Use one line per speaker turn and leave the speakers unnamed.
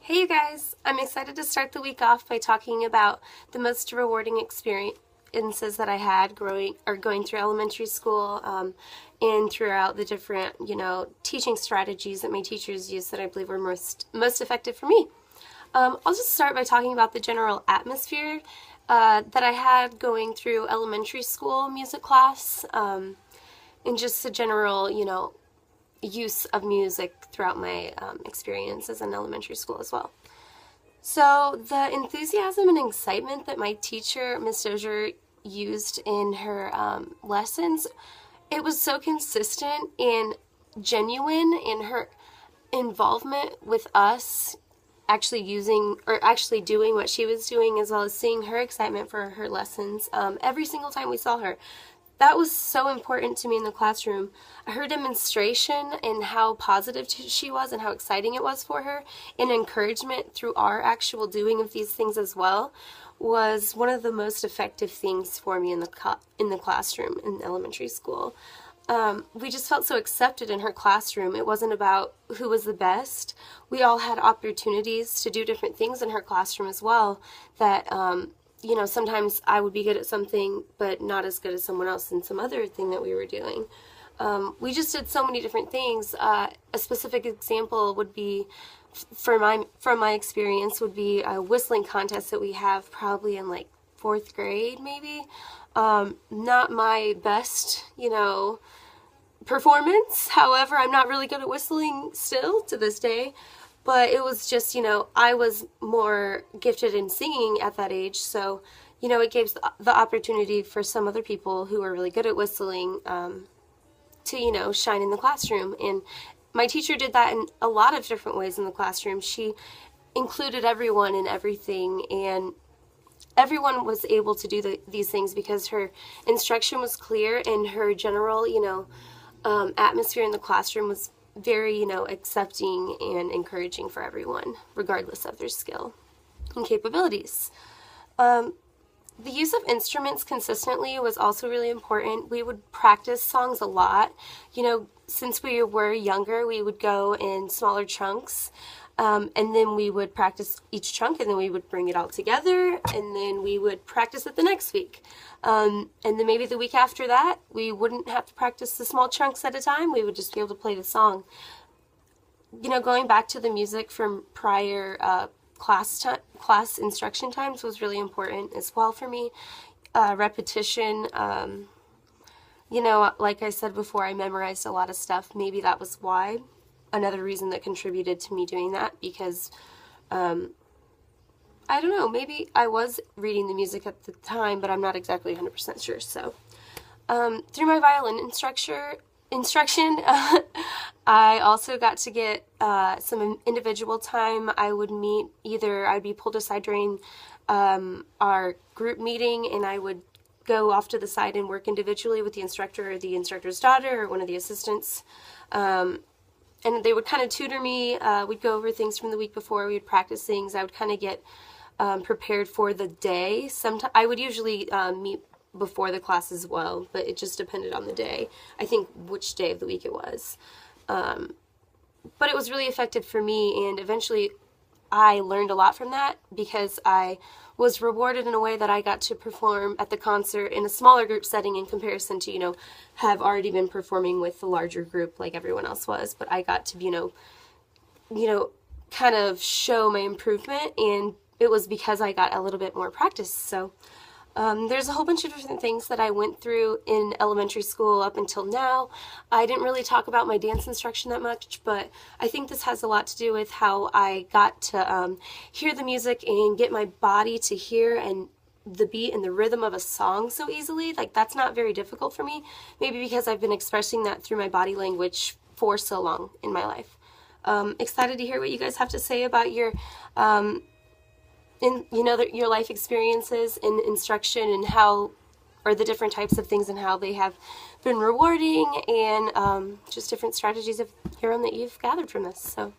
Hey you guys, I'm excited to start the week off by talking about the most rewarding experiences that I had going through elementary school and throughout the different, teaching strategies that my teachers used that I believe were most effective for me. I'll just start by talking about the general atmosphere that I had going through elementary school music class and just the general, use of music throughout my experiences in elementary school as well. So the enthusiasm and excitement that my teacher, Miss Dozier, used in her lessons, it was so consistent and genuine in her involvement with us actually doing what she was doing, as well as seeing her excitement for her lessons every single time we saw her. That was so important to me in the classroom. Her demonstration and how positive she was and how exciting it was for her, and encouragement through our actual doing of these things as well, was one of the most effective things for me in the classroom in elementary school. We just felt so accepted in her classroom. It wasn't about who was the best. We all had opportunities to do different things in her classroom as well that sometimes I would be good at something, but not as good as someone else in some other thing that we were doing. We just did so many different things. A specific example would be, from my experience, would be a whistling contest that we have probably in like 4th grade, maybe. Not my best, performance. However, I'm not really good at whistling still to this day. But it was just, I was more gifted in singing at that age, so, it gave the opportunity for some other people who were really good at whistling to, shine in the classroom. And my teacher did that in a lot of different ways in the classroom. She included everyone in everything, and everyone was able to do these things because her instruction was clear, and her general, atmosphere in the classroom was very, accepting and encouraging for everyone, regardless of their skill and capabilities. The use of instruments consistently was also really important. We would practice songs a lot. Since we were younger, we would go in smaller chunks, and then we would practice each chunk, and then we would bring it all together, and then we would practice it the next week. And then maybe the week after that, we wouldn't have to practice the small chunks at a time. We would just be able to play the song. Going back to the music from prior class instruction times was really important as well for me. Repetition, like I said before, I memorized a lot of stuff. Maybe that was why. Another reason that contributed to me doing that, because I don't know, maybe I was reading the music at the time, but I'm not exactly 100% sure. So through my violin instruction, I also got to get some individual time. I'd be pulled aside during our group meeting, and I would go off to the side and work individually with the instructor or the instructor's daughter or one of the assistants. And they would kind of tutor me. We'd go over things from the week before. We would practice things. I would kind of get prepared for the day. Sometimes I would usually meet before the class as well, but it just depended on the day. I think which day of the week it was. But it was really effective for me, and eventually I learned a lot from that because I was rewarded in a way that I got to perform at the concert in a smaller group setting in comparison to, have already been performing with the larger group like everyone else was. But I got to, kind of show my improvement, and it was because I got a little bit more practice. So there's a whole bunch of different things that I went through in elementary school up until now. I didn't really talk about my dance instruction that much, but I think this has a lot to do with how I got to hear the music and get my body to hear and the beat and the rhythm of a song so easily. Like, that's not very difficult for me, maybe because I've been expressing that through my body language for so long in my life. Excited to hear what you guys have to say about your your life experiences in instruction, and or the different types of things and how they have been rewarding, and just different strategies of your own that you've gathered from this. So